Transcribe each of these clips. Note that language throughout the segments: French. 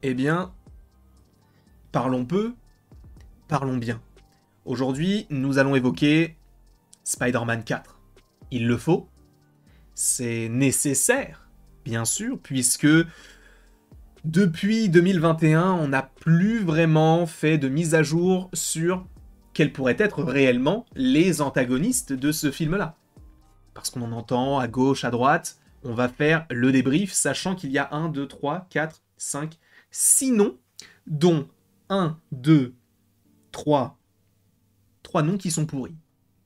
Eh bien, parlons peu, parlons bien. Aujourd'hui, nous allons évoquer Spider-Man 4. Il le faut, c'est nécessaire, bien sûr, puisque depuis 2021, on n'a plus vraiment fait de mise à jour sur quels pourraient être réellement les antagonistes de ce film-là. Parce qu'on en entend à gauche, à droite, on va faire le débrief, sachant qu'il y a 1, 2, 3, 4, 5, 6 noms, dont 1, 2, 3, 3 noms qui sont pourris.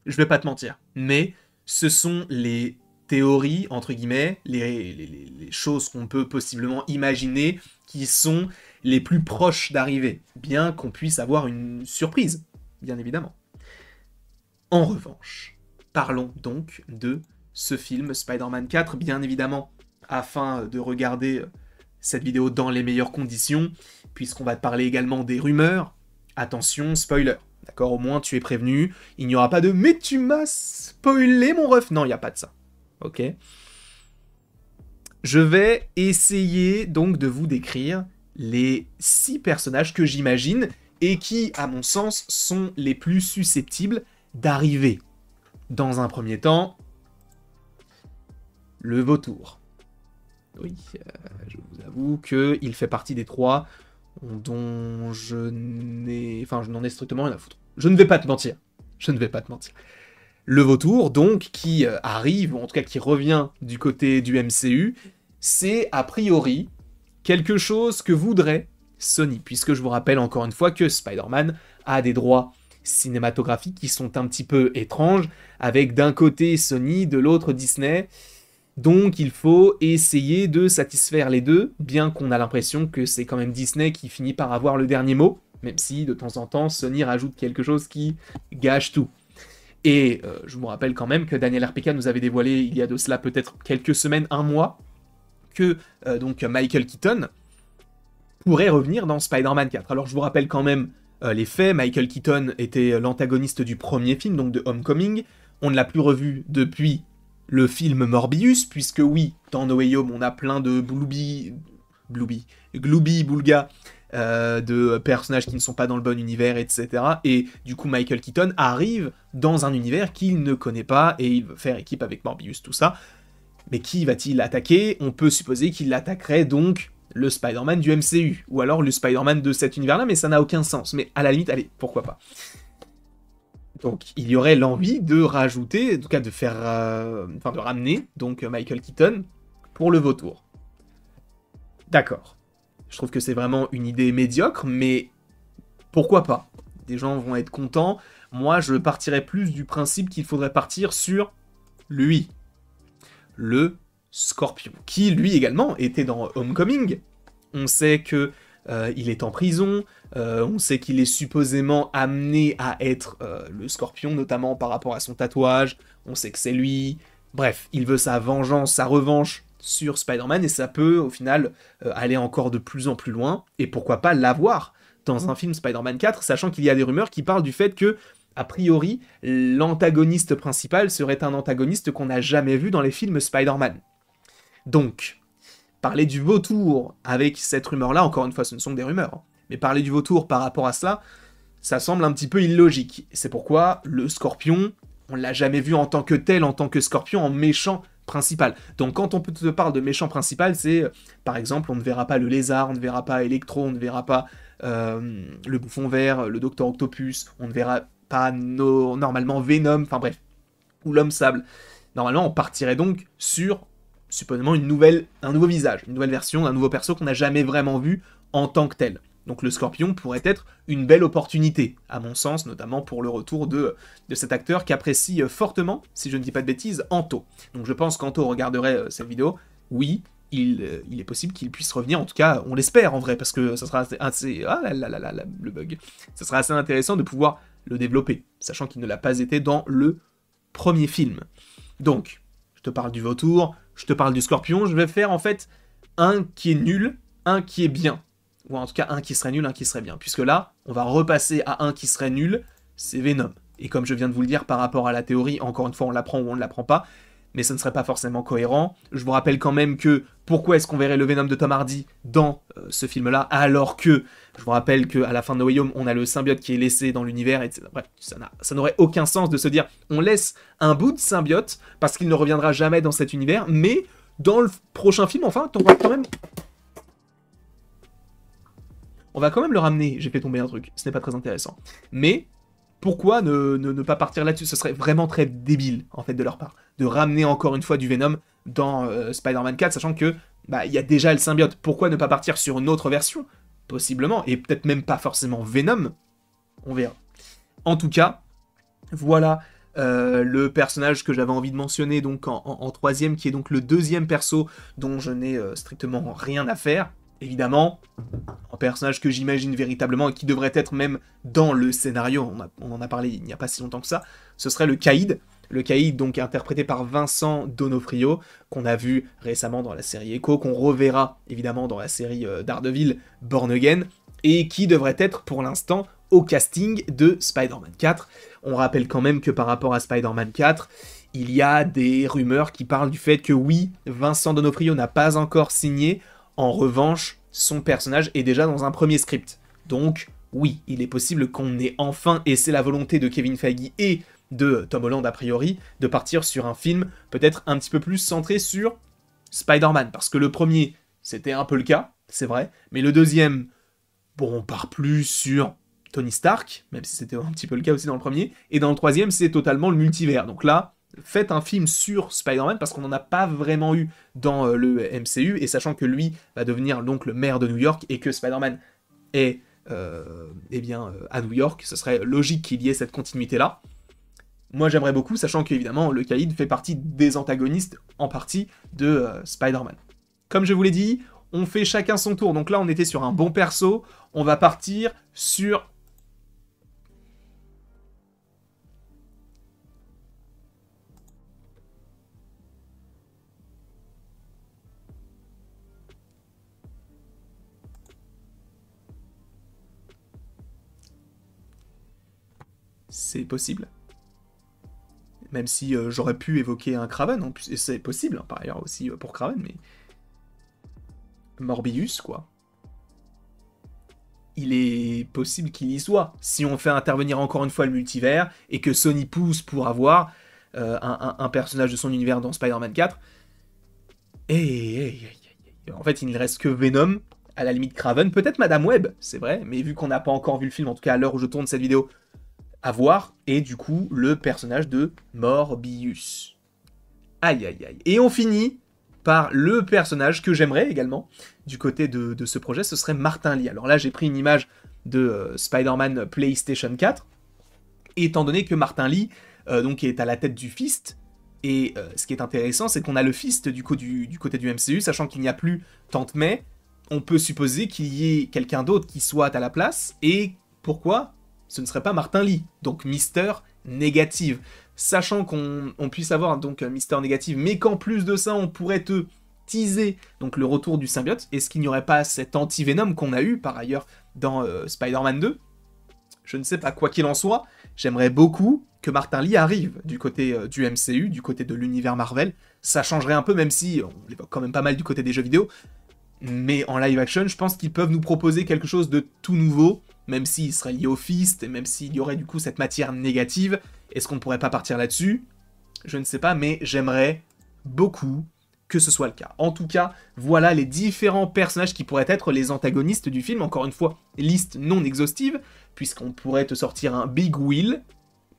Je vais pas te mentir. Mais ce sont les théories, entre guillemets, les choses qu'on peut possiblement imaginer qui sont les plus proches d'arriver. Bien qu'on puisse avoir une surprise, bien évidemment. En revanche, parlons donc de ce film Spider-Man 4, bien évidemment, afin de regarder cette vidéo dans les meilleures conditions, puisqu'on va te parler également des rumeurs. Attention, spoiler. D'accord, au moins tu es prévenu, il n'y aura pas de « mais tu m'as spoilé mon ref !» Non, il n'y a pas de ça. Ok. Je vais essayer donc de vous décrire les 6 personnages que j'imagine et qui, à mon sens, sont les plus susceptibles d'arriver. Dans un premier temps, le vautour. Oui, je vous avoue qu'il fait partie des 3 dont je n'en ai strictement rien à foutre. Je ne vais pas te mentir. Je ne vais pas te mentir. Le vautour, donc, qui arrive, ou en tout cas qui revient du côté du MCU, c'est a priori quelque chose que voudrait Sony, puisque je vous rappelle encore une fois que Spider-Man a des droits cinématographiques qui sont un petit peu étranges, avec d'un côté Sony, de l'autre Disney. Donc il faut essayer de satisfaire les deux, bien qu'on a l'impression que c'est quand même Disney qui finit par avoir le dernier mot, même si de temps en temps Sony rajoute quelque chose qui gâche tout. Et je vous rappelle quand même que Daniel RPK nous avait dévoilé il y a de cela peut-être quelques semaines, un mois, que donc Michael Keaton pourrait revenir dans Spider-Man 4. Alors je vous rappelle quand même les faits. Michael Keaton était l'antagoniste du premier film, donc de Homecoming. On ne l'a plus revu depuis le film Morbius, puisque oui, dans No Way Home, on a plein de Glooby Boulga, de personnages qui ne sont pas dans le bon univers, etc. Et du coup, Michael Keaton arrive dans un univers qu'il ne connaît pas, et il veut faire équipe avec Morbius, tout ça. Mais qui va-t-il attaquer? On peut supposer qu'il attaquerait donc le Spider-Man du MCU, ou alors le Spider-Man de cet univers-là, mais ça n'a aucun sens. Mais à la limite, allez, pourquoi pas. Donc, il y aurait l'envie de rajouter, en tout cas de faire, de ramener donc Michael Keaton pour le vautour. D'accord. Je trouve que c'est vraiment une idée médiocre, mais pourquoi pas? Des gens vont être contents. Moi, je partirais plus du principe qu'il faudrait partir sur lui, le Scorpion, qui lui également était dans Homecoming. On sait que il est en prison, on sait qu'il est supposément amené à être le Scorpion, notamment par rapport à son tatouage, on sait que c'est lui, bref, il veut sa vengeance, sa revanche sur Spider-Man, et ça peut, au final, aller encore de plus en plus loin, et pourquoi pas l'avoir dans un film Spider-Man 4, sachant qu'il y a des rumeurs qui parlent du fait que, a priori, l'antagoniste principal serait un antagoniste qu'on n'a jamais vu dans les films Spider-Man. Donc, parler du vautour avec cette rumeur-là, encore une fois, ce ne sont que des rumeurs, hein, mais parler du vautour par rapport à cela, ça semble un petit peu illogique. C'est pourquoi le Scorpion, on l'a jamais vu en tant que tel, en tant que Scorpion, en méchant principal. Donc quand on te parle de méchant principal, c'est, par exemple, on ne verra pas le lézard, on ne verra pas Electro, on ne verra pas le bouffon vert, le Docteur Octopus, on ne verra pas normalement Venom, enfin bref, ou l'homme sable. Normalement, on partirait donc sur supposément un nouveau visage, une nouvelle version, un nouveau perso qu'on n'a jamais vraiment vu en tant que tel. Donc le Scorpion pourrait être une belle opportunité, à mon sens, notamment pour le retour de cet acteur qu'apprécie fortement, si je ne dis pas de bêtises, Anto. Donc je pense qu'Anto regarderait cette vidéo, oui, il est possible qu'il puisse revenir, en tout cas, on l'espère en vrai, parce que ça sera assez... Ah là là là là, le bug. Ça sera assez intéressant de pouvoir le développer, sachant qu'il ne l'a pas été dans le premier film. Donc, je te parle du vautour, je te parle du Scorpion, je vais faire en fait un qui est nul, un qui est bien. Ou en tout cas un qui serait nul, un qui serait bien. Puisque là, on va repasser à un qui serait nul, c'est Venom. Et comme je viens de vous le dire par rapport à la théorie, encore une fois on l'apprend ou on ne l'apprend pas, mais ce ne serait pas forcément cohérent. Je vous rappelle quand même que pourquoi est-ce qu'on verrait le Venom de Tom Hardy dans ce film-là, alors que, je vous rappelle qu'à la fin de No Way Home, on a le symbiote qui est laissé dans l'univers, etc. Bref, ça n'aurait aucun sens de se dire, on laisse un bout de symbiote, parce qu'il ne reviendra jamais dans cet univers, mais dans le prochain film, enfin, on va quand même... On va quand même le ramener, j'ai fait tomber un truc, ce n'est pas très intéressant. Mais pourquoi ne pas partir là-dessus? Ce serait vraiment très débile, en fait, de leur part, de ramener encore une fois du Venom dans Spider-Man 4, sachant que il y a déjà le symbiote. Pourquoi ne pas partir sur une autre version? Possiblement, et peut-être même pas forcément Venom. On verra. En tout cas, voilà le personnage que j'avais envie de mentionner donc en troisième, qui est donc le deuxième perso dont je n'ai strictement rien à faire. Évidemment, un personnage que j'imagine véritablement et qui devrait être même dans le scénario, on en a parlé il n'y a pas si longtemps que ça, ce serait le Caïd. Le Caïd, donc interprété par Vincent D'Onofrio, qu'on a vu récemment dans la série Echo, qu'on reverra évidemment dans la série Daredevil Born Again, et qui devrait être pour l'instant au casting de Spider-Man 4. On rappelle quand même que par rapport à Spider-Man 4, il y a des rumeurs qui parlent du fait que oui, Vincent D'Onofrio n'a pas encore signé. En revanche, son personnage est déjà dans un premier script. Donc, oui, il est possible qu'on ait enfin, et c'est la volonté de Kevin Feige et de Tom Holland a priori, de partir sur un film peut-être un petit peu plus centré sur Spider-Man. Parce que le premier, c'était un peu le cas, c'est vrai, mais le deuxième, bon, on part plus sur Tony Stark, même si c'était un petit peu le cas aussi dans le premier, et dans le troisième, c'est totalement le multivers. Donc là, faites un film sur Spider-Man, parce qu'on n'en a pas vraiment eu dans le MCU, et sachant que lui va devenir donc le maire de New York, et que Spider-Man est à New York, ce serait logique qu'il y ait cette continuité-là. Moi j'aimerais beaucoup, sachant qu'évidemment le Caïd fait partie des antagonistes, en partie, de Spider-Man. Comme je vous l'ai dit, on fait chacun son tour, donc là on était sur un bon perso, on va partir sur... C'est possible. Même si j'aurais pu évoquer un Kraven, en plus, et c'est possible, hein, par ailleurs aussi pour Kraven, mais... Morbius, quoi. Il est possible qu'il y soit, si on fait intervenir encore une fois le multivers, et que Sony pousse pour avoir un personnage de son univers dans Spider-Man 4. Et en fait, il ne reste que Venom, à la limite Kraven, peut-être Madame Web, c'est vrai, mais vu qu'on n'a pas encore vu le film, en tout cas à l'heure où je tourne cette vidéo, à voir, et du coup, le personnage de Morbius. Aïe aïe aïe. Et on finit par le personnage que j'aimerais également, du côté de ce projet, ce serait Martin Lee. Alors là, j'ai pris une image de Spider-Man PlayStation 4, et étant donné que Martin Lee donc est à la tête du Fist, et ce qui est intéressant, c'est qu'on a le Fist du côté du MCU, sachant qu'il n'y a plus Tante May, on peut supposer qu'il y ait quelqu'un d'autre qui soit à la place, et pourquoi ce ne serait pas Martin Lee, donc Mister Négative. Sachant qu'on puisse avoir donc Mister Négative, mais qu'en plus de ça, on pourrait te teaser donc le retour du symbiote, est-ce qu'il n'y aurait pas cet anti-Venom qu'on a eu par ailleurs dans Spider-Man 2 ? Je ne sais pas, quoi qu'il en soit, j'aimerais beaucoup que Martin Lee arrive du côté du MCU, du côté de l'univers Marvel. Ça changerait un peu, même si on l'évoque quand même pas mal du côté des jeux vidéo, mais en live action, je pense qu'ils peuvent nous proposer quelque chose de tout nouveau, même s'il serait lié au Fist, et même s'il y aurait du coup cette matière négative. Est-ce qu'on ne pourrait pas partir là-dessus ? Je ne sais pas, mais j'aimerais beaucoup que ce soit le cas. En tout cas, voilà les différents personnages qui pourraient être les antagonistes du film. Encore une fois, liste non exhaustive, puisqu'on pourrait te sortir un Big Will,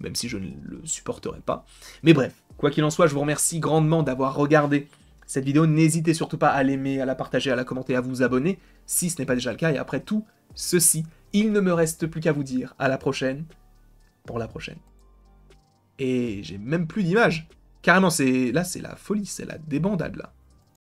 même si je ne le supporterais pas. Mais bref, quoi qu'il en soit, je vous remercie grandement d'avoir regardé cette vidéo. N'hésitez surtout pas à l'aimer, à la partager, à la commenter, à vous abonner, si ce n'est pas déjà le cas. Et après tout ceci, il ne me reste plus qu'à vous dire à la prochaine, pour la prochaine. Et j'ai même plus d'image. Carrément, c'est la folie, c'est la débandade, là.